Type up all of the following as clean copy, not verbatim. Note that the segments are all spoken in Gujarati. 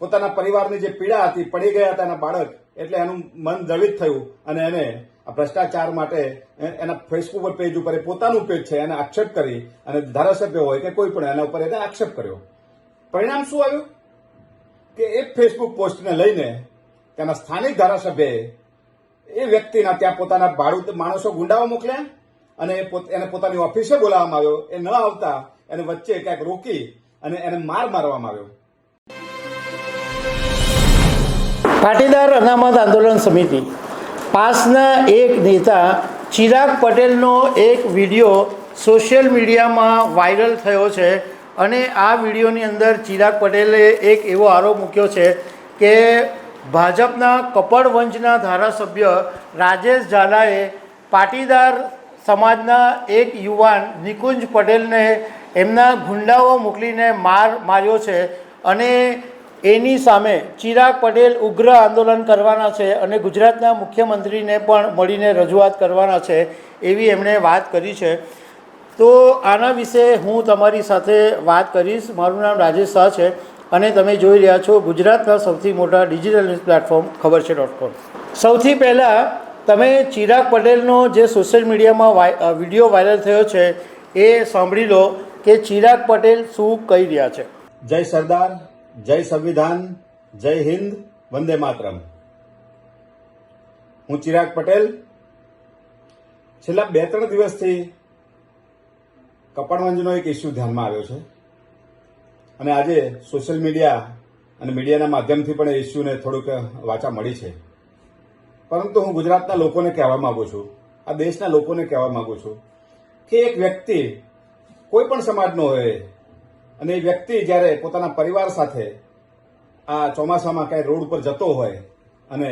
પોતાના પરિવારની જે પીડા હતી, પડી ગયા હતા એના બાળક, એટલે એનું મન દ્રવિત થયું અને એને આ ભ્રષ્ટાચાર માટે એના ફેસબુક પેજ ઉપર પોતાનું પેજ છે એને આક્ષેપ કરી અને ધારાસભ્ય હોય કે કોઈ પણ એના ઉપર એને આક્ષેપ કર્યો. પરિણામ શું આવ્યું કે એ ફેસબુક પોસ્ટને લઈને તેના સ્થાનિક ધારાસભ્યએ એ વ્યક્તિના ત્યાં પોતાના ભાડૂત માણસો ગુંડાઓ મોકલ્યા અને એને પોતાની ઓફિસે બોલાવવામાં આવ્યો. એ ન આવતા એને વચ્ચે ક્યાંક રોકી અને એને મારવામાં આવ્યો. પાટીદાર અનામત આંદોલન સમિતિ પાસના એક નેતા ચિરાગ પટેલનો એક વિડીયો સોશિયલ મીડિયામાં વાયરલ થયો છે અને આ વિડીયોની અંદર ચિરાગ પટેલે એક એવો આરોપ મૂક્યો છે કે ભાજપના કપડવંજના ધારાસભ્ય રાજેશ ઝાલાએ પાટીદાર સમાજના એક યુવાન નિકુંજ પટેલને એમના ગુંડાઓ મોકલીને માર્યો છે અને એની સામે ચિરાગ પટેલ ઉગ્ર આંદોલન કરવાના છે અને ગુજરાતના મુખ્યમંત્રીને પણ મળીને રજૂઆત કરવાના છે એવી એમણે વાત કરી છે. તો આના વિશે હું તમારી સાથે વાત કરીશ. મારું નામ રાજેશ શાહ છે અને તમે જોઈ રહ્યા છો ગુજરાતના સૌથી મોટા ડિજિટલ ન્યૂઝ પ્લેટફોર્મ ખબર છે .com. સૌથી પહેલાં તમે ચિરાગ પટેલનો જે સોશિયલ મીડિયામાં વિડીયો વાયરલ થયો છે એ સાંભળી લો કે ચિરાગ પટેલ શું કહી રહ્યા છે. જય સરદાર, જય સંવિધાન, જય હિન્દ, વંદે માતરમ. હું ચિરાગ પટેલ છેલ્લા 2-3 દિવસથી કપડવંજનો એક ઇસ્યુ ધ્યાનમાં આવ્યો છે અને આજે સોશિયલ મીડિયા અને મીડિયાના માધ્યમથી પણ એ ઇસ્યુને થોડુંક વાચા મળી છે. પરંતુ હું ગુજરાતના લોકોને કહેવા માંગુ છું, આ દેશના લોકોને કહેવા માંગુ છું કે એક વ્યક્તિ કોઈ પણ સમાજનો હોય અને એ વ્યક્તિ જ્યારે પોતાના પરિવાર સાથે આ ચોમાસામાં ક્યાંય રોડ ઉપર જતો હોય અને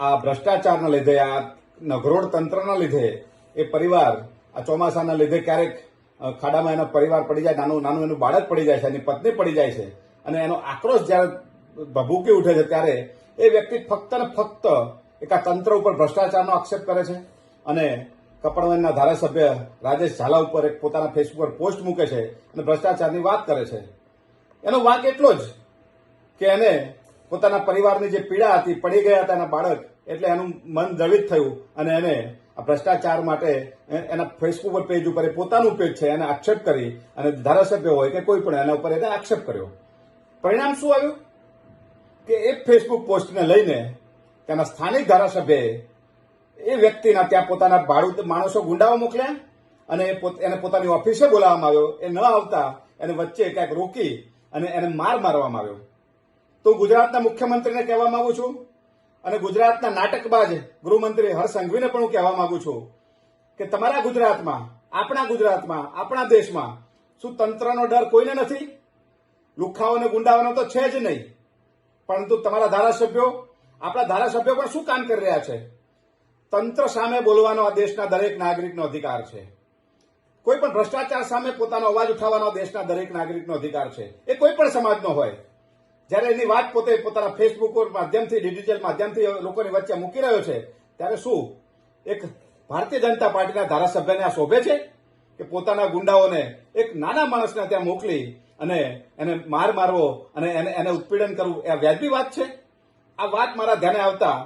આ ભ્રષ્ટાચારના લીધે, આ નઘરોડ તંત્રના લીધે એ પરિવાર આ ચોમાસાના લીધે ક્યારેક ખાડામાં એનો પરિવાર પડી જાય, નાનું એનું બાળક પડી જાય છે, એની પત્ની પડી જાય છે અને એનો આક્રોશ જ્યારે ભભૂકી ઉઠે છે ત્યારે એ વ્યક્તિ ફક્ત ને ફક્ત એક આ તંત્ર ઉપર ભ્રષ્ટાચારનો આક્ષેપ કરે છે અને કપડવંજના ધારાસભ્ય રાજેશ ઝાલા ઉપર એક પોતાના ફેસબુક પર પોસ્ટ મૂકે છે અને ભ્રષ્ટાચારની વાત કરે છે. એનો વાંક એટલો જ કે એને પોતાના પરિવારની જે પીડા હતી, પડી ગયા હતા એના બાળક, એટલે એનું મન દ્રવિત થયું અને એને આ ભ્રષ્ટાચાર માટે એના ફેસબુક પેજ ઉપર પોતાનું પેજ છે એને આક્ષેપ કરી અને ધારાસભ્ય હોય કે કોઈ પણ એના ઉપર એને આક્ષેપ કર્યો. પરિણામ શું આવ્યું કે એ ફેસબુક પોસ્ટને લઈને તેના સ્થાનિક ધારાસભ્યએ એ વ્યક્તિના ત્યાં પોતાના ભાડૂત માણસો ગુંડાઓ મોકલ્યા અને એને પોતાની ઓફિસે બોલાવવામાં આવ્યો. એ ન આવતા એને વચ્ચે ક્યાંક રોકી અને એને મારવામાં આવ્યો. તો ગુજરાતના મુખ્યમંત્રીને કહેવા માંગુ છું અને ગુજરાતના નાટકબાજ ગૃહમંત્રી હર્ષ સંઘવીને પણ હું કહેવા માંગુ છું કે તમારા ગુજરાતમાં, આપણા દેશમાં શું તંત્રનો ડર કોઈને નથી? લુખ્ખાઓને ગુંડાઓનો તો છે જ નહીં, પરંતુ તમારા ધારાસભ્યો, આપણા ધારાસભ્યો પણ શું કામ કરી રહ્યા છે? તંત્ર સામે બોલવાનો આ દેશના દરેક નાગરિકનો અધિકાર છે. કોઈ પણ ભ્રષ્ટાચાર સામે પોતાનો અવાજ ઉઠાવવાનો દેશના દરેક નાગરિકનો અધિકાર છે. એ કોઈ પણ સમાજનો હોય. જ્યારે એની વાત પોતે પોતાના ફેસબુક માધ્યમથી, ડિજિટલ માધ્યમથી લોકોની વચ્ચે મૂકી રહ્યો છે, ત્યારે શું એક ભારતીય જનતા પાર્ટીના ધારાસભ્યને આ શોભે છે કે પોતાના ગુંડાઓને, એક નાના માણસને ત્યાં મોકલી અને એને મારવો અને એને ઉત્પીડન કરવું એ વ્યાજબી વાત છે? આ વાત મારા ધ્યાને આવતા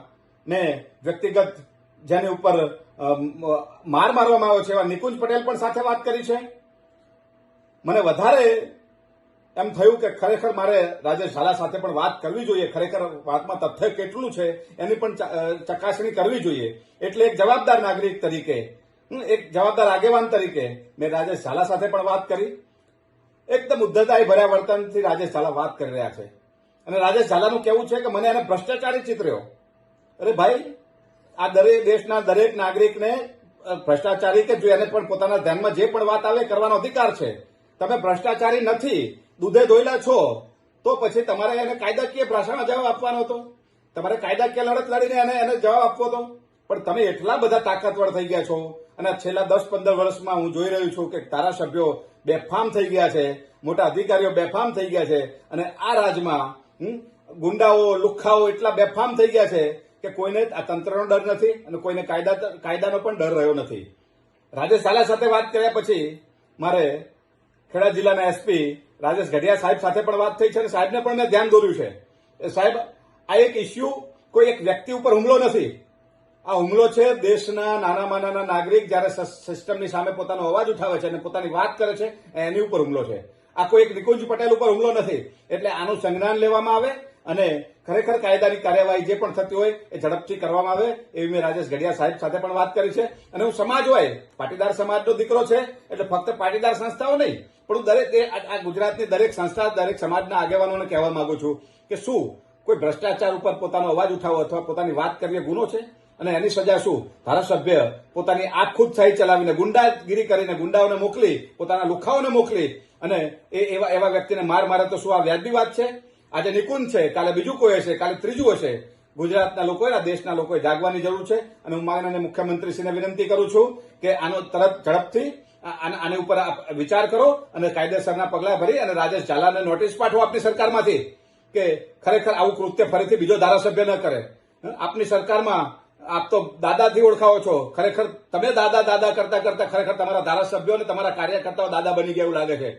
ને વ્યક્તિગત જેની ઉપર મારવામાં આવ્યો છે એવા નિકુંજ પટેલ પણ સાથે વાત કરી છે. મને વધારે એમ થયું કે ખરેખર મારે રાજેશ ઝાલા સાથે પણ વાત કરવી જોઈએ. ખરેખર વાતમાં તથ્ય કેટલું છે એની પણ ચકાસણી કરવી જોઈએ. એટલે એક જવાબદાર નાગરિક તરીકે, એક જવાબદાર આગેવાન તરીકે મેં રાજેશ ઝાલા સાથે પણ વાત કરી. એકદમ ઉદ્ધતાઈ ભર્યા વર્તનથી રાજેશ ઝાલા વાત કરી રહ્યા છે અને રાજેશ ઝાલાનું કહેવું છે કે મને એને ભ્રષ્ટાચારી ચિતર્યો. અરે ભાઈ, આ દેશના દરેક નાગરિકને ભ્રષ્ટાચારી કે જો એને પણ પોતાના ધ્યાનમાં જે પણ વાત આવે કરવાનો અધિકાર છે. તમે ભ્રષ્ટાચારી નથી, દૂધે ધોયેલા છો, તો પછી તમારે એને કાયદાકીય ભાષામાં જવાબ આપવાનો હતો. તમારે કાયદાકીય લડત લડીને એને જવાબ આપવો હતો. પણ તમે એટલા બધા તાકાતવર થઈ ગયા છો અને છેલ્લા 10-15 વર્ષમાં હું જોઈ રહ્યું છું કે ધારાસભ્યો બેફામ થઈ ગયા છે, મોટા અધિકારીઓ બેફામ થઈ ગયા છે અને આ રાજમાં ગુંડાઓ, લુખ્ખાઓ એટલા બેફામ થઈ ગયા છે કે કોઈને આ તંત્રનો ડર નથી અને કોઈને કાયદાનો પણ ડર રહ્યો નથી. રાજેશ ઝાલા સાથે વાત કર્યા પછી મારે ખેડા જિલ્લાના એસપી રાજેશ ગઢિયા સાહેબ સાથે પણ વાત થઈ છે અને સાહેબને પણ મેં ધ્યાન દોર્યું છે સાહેબ, આ એક ઇસ્યુ કોઈ એક વ્યક્તિ ઉપર હુમલો નથી. આ હુમલો છે દેશના નાનામાં નાના નાગરિક જ્યારે સિસ્ટમની સામે પોતાનો અવાજ ઉઠાવે છે અને પોતાની વાત કરે છે એની ઉપર હુમલો છે. આ કોઈ એક નિકુંજ પટેલ ઉપર હુમલો નથી. એટલે આનું સંજ્ઞાન લેવામાં આવે અને ખરેખર કાયદાની કાર્યવાહી જે પણ થતી હોય એ ઝડપથી કરવામાં આવે એવી મેં રાજેશ ગઢિયા સાહેબ સાથે પણ વાત કરી છે. અને હું સમાજ હોય, પાટીદાર સમાજનો દીકરો છે એટલે ફક્ત પાટીદાર સંસ્થાઓ નહીં પણ હું દરેક આ ગુજરાતની દરેક સંસ્થા, દરેક સમાજના આગેવાનોને કહેવા માંગુ છું કે શું કોઈ ભ્રષ્ટાચાર ઉપર પોતાનો અવાજ ઉઠાવો અથવા પોતાની વાત કરવી ગુનો છે? અને એની સજા શું? ધારાસભ્ય પોતાની આંખ ખુદ શાહી ચલાવીને ગુંડાગીરી કરીને ગુંડાઓને મોકલી, પોતાના લુખાઓને મોકલી અને એવા વ્યક્તિને માર મારે તો શું આ વ્યાજબી વાત છે? આજે નિકુંજ છે, કાલે બીજું કોઈ હશે, કાલે ત્રીજું હશે. ગુજરાતના લોકોએ, આ દેશના લોકોએ જાગવાની જરૂર છે. અને હું માનનીય મુખ્યમંત્રીશ્રીને વિનંતી કરું છું કે આનો તરત ઝડપથી આની ઉપર વિચાર કરો અને કાયદેસરના પગલા ભરી અને રાજેશ ઝાલાને નોટિસ પાઠવો આપની સરકારમાંથી કે ખરેખર આવું કૃત્ય ફરીથી બીજો ધારાસભ્ય ન કરે. આપની સરકારમાં આપ તો દાદાથી ઓળખાવો છો. ખરેખર તમે દાદા કરતા કરતા ખરેખર તમારા ધારાસભ્યો અને તમારા કાર્યકર્તાઓ દાદા બની ગયા એવું લાગે છે.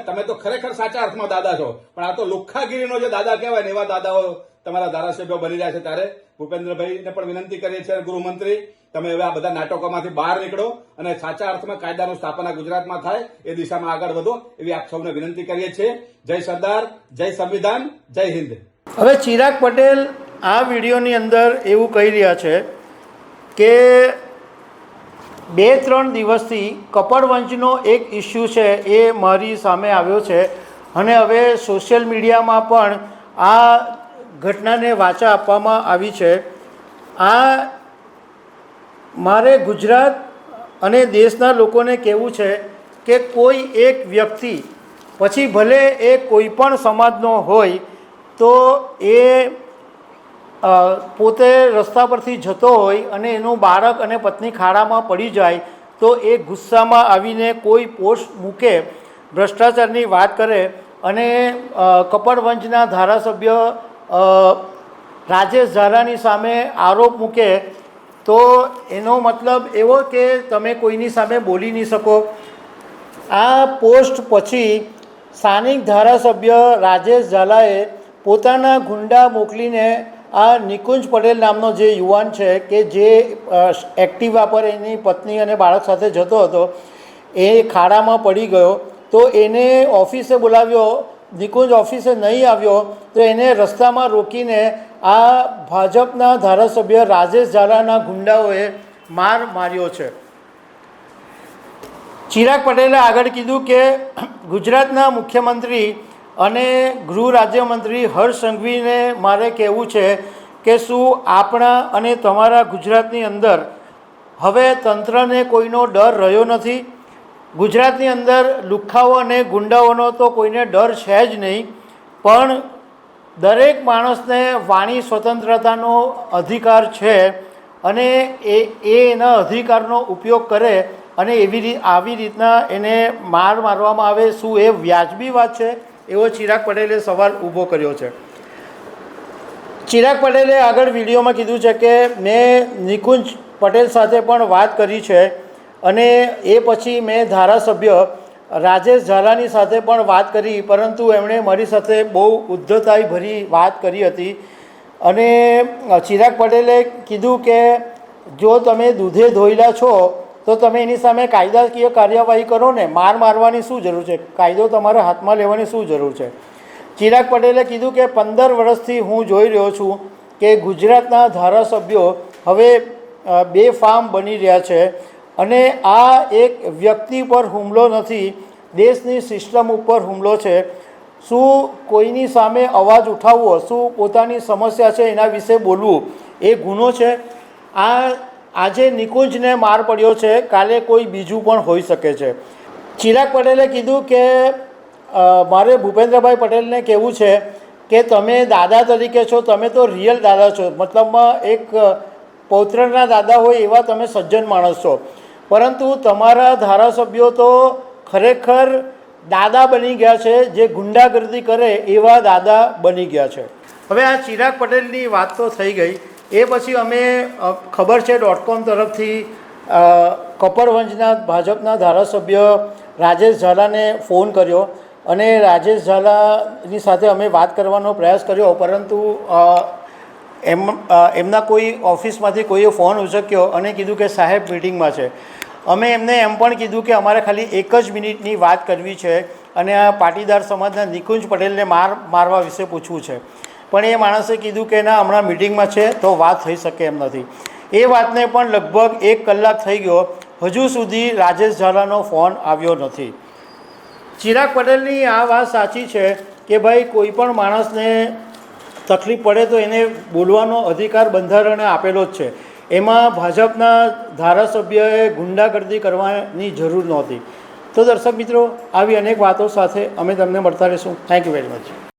તમે તો ખરેખર સાચા અર્થમાં દાદા છો, પણ આ તો લુખ્ખાગીરીનો જે દાદા કહેવાય ને એવા દાદાઓ તમારા ધારાસભ્યો બની રહ્યા છે. ત્યારે ભૂપેન્દ્રભાઈને પણ વિનંતી કરીએ છીએ, ગૃહમંત્રી તમે હવે આ બધા નાટકોમાંથી બહાર નીકળો અને સાચા અર્થમાં કાયદાનું સ્થાપના ગુજરાતમાં થાય એ દિશામાં આગળ વધો એવી આપ સૌને વિનંતી કરીએ છીએ. જય સરદાર, જય સંવિધાન, જય હિન્દ. હવે ચિરાગ પટેલ આ વિડીયોની અંદર એવું કહી રહ્યા છે કે 2-3 દિવસથી કપડવંજનો એક ઇસ્યુ છે એ મારી સામે આવ્યો છે અને હવે સોશિયલ મીડિયામાં પણ આ ઘટનાને વાચા આપવામાં આવી છે. આ મારે ગુજરાત અને દેશના લોકોને કહેવું છે કે કોઈ એક વ્યક્તિ, પછી ભલે એ કોઈ પણ સમાજનો હોય, તો એ પોતે રસ્તા પરથી જતો હોય અને એનું બાળક અને પત્ની ખાડામાં પડી જાય તો એ ગુસ્સામાં આવીને કોઈ પોસ્ટ મૂકે, ભ્રષ્ટાચારની વાત કરે અને કપડવંજના ધારાસભ્ય રાજેશ ઝાલાની સામે આરોપ મૂકે તો એનો મતલબ એવો કે તમે કોઈની સામે બોલી નહીં શકો. આ પોસ્ટ પછી સ્થાનિક ધારાસભ્ય રાજેશ ઝાલાએ પોતાના ગુંડા મોકલીને આ નિકુંજ પટેલ નામનો જે યુવાન છે કે જે એક્ટિવા પર એની પત્ની અને બાળક સાથે જતો હતો એ ખાડામાં પડી ગયો તો એને ઓફિસે બોલાવ્યો. નિકુંજ ઓફિસે નહીં આવ્યો તો એને રસ્તામાં રોકીને આ ભાજપના ધારાસભ્ય રાજેશ ઝાલાના ગુંડાઓએ માર્યો છે. ચિરાગ પટેલે આગળ કીધું કે ગુજરાતના મુખ્યમંત્રી અને ગૃહ રાજ્યમંત્રી હર્ષ સંઘવીને મારે કહેવું છે કે શું આપણા અને તમારા ગુજરાતની અંદર હવે તંત્રને કોઈનો ડર રહ્યો નથી? ગુજરાતની અંદર લુખ્ખાઓ અને ગુંડાઓનો તો કોઈને ડર છે જ નહીં, પણ દરેક માણસને વાણી સ્વતંત્રતાનો અધિકાર છે અને એના અધિકારનો ઉપયોગ કરે અને આવી રીતના એને મારવામાં આવે. શું એ વ્યાજબી વાત છે? એવો ચિરાગ પટેલે સવાલ ઊભો કર્યો છે. ચિરાગ પટેલે આગળ વિડીયોમાં કીધું છે કે મેં નિકુંજ પટેલ સાથે પણ વાત કરી છે અને એ પછી મેં ધારાસભ્ય રાજેશ ઝાલાની સાથે પણ વાત કરી, પરંતુ એમણે મારી સાથે બહુ ઉદ્ધતાઈભરી વાત કરી હતી. અને ચિરાગ પટેલે કીધું કે જો તમે દૂધે ધોયેલા છો તો તમે એની સામે કાયદાકીય કાર્યવાહી કરો ને, મારવાની શું જરૂર છે? કાયદો તમારા હાથમાં લેવાની શું જરૂર છે? ચિરાગ પટેલે કીધું કે 15 વર્ષથી હું જોઈ રહ્યો છું કે ગુજરાતના ધારાસભ્યો હવે બેફામ બની રહ્યા છે અને આ એક વ્યક્તિ પર હુમલો નથી, દેશની સિસ્ટમ ઉપર હુમલો છે. શું કોઈની સામે અવાજ ઉઠાવવો, શું પોતાની સમસ્યા છે એના વિશે બોલવું એ ગુનો છે? આજે નિકુંજને માર પડ્યો છે, કાલે કોઈ બીજું પણ હોઈ શકે છે. ચિરાગ પટેલે કીધું કે મારે ભૂપેન્દ્રભાઈ પટેલને કહેવું છે કે તમે દાદા તરીકે છો, તમે તો રિયલ દાદા છો, મતલબમાં એક પૌત્રના દાદા હોય એવા તમે સજ્જન માણસ છો, પરંતુ તમારા ધારાસભ્યો તો ખરેખર દાદા બની ગયા છે, જે ગુંડાગર્દી કરે એવા દાદા બની ગયા છે. હવે આ ચિરાગ પટેલની વાત તો થઈ ગઈ. એ પછી અમે ખબર છે .com તરફથી કપડવંજના ભાજપના ધારાસભ્ય રાજેશ ઝાલાને ફોન કર્યો અને રાજેશ ઝાલાની સાથે અમે વાત કરવાનો પ્રયાસ કર્યો, પરંતુ એમના કોઈ ઓફિસમાંથી કોઈએ ફોન ઉચક્યો અને કીધું કે સાહેબ મિટિંગમાં છે. અમે એમને એમ પણ કીધું કે અમારે ખાલી 1 જ મિનિટની વાત કરવી છે અને આ પાટીદાર સમાજના નિકુંજ પટેલને મારવા વિશે પૂછવું છે. પણ એ માણસે કીધું કે ના, હમણાં મિટિંગમાં છે તો વાત થઈ શકે એમ નથી. એ વાતને પણ લગભગ 1 કલાક થઈ ગયો, હજુ સુધી રાજેશ ઝાલાનો ફોન આવ્યો નથી. ચિરાગ પટેલની આ વાત સાચી છે કે ભાઈ કોઈ પણ માણસને તકલીફ પડે તો એને બોલવાનો અધિકાર બંધારણે આપેલો જ છે. એમાં ભાજપના ધારાસભ્યએ ગુંડાગર્દી કરવાની જરૂર નહોતી. તો દર્શક મિત્રો, આવી અનેક વાતો સાથે અમે તમને મળતા રહીશું. Thank you very much.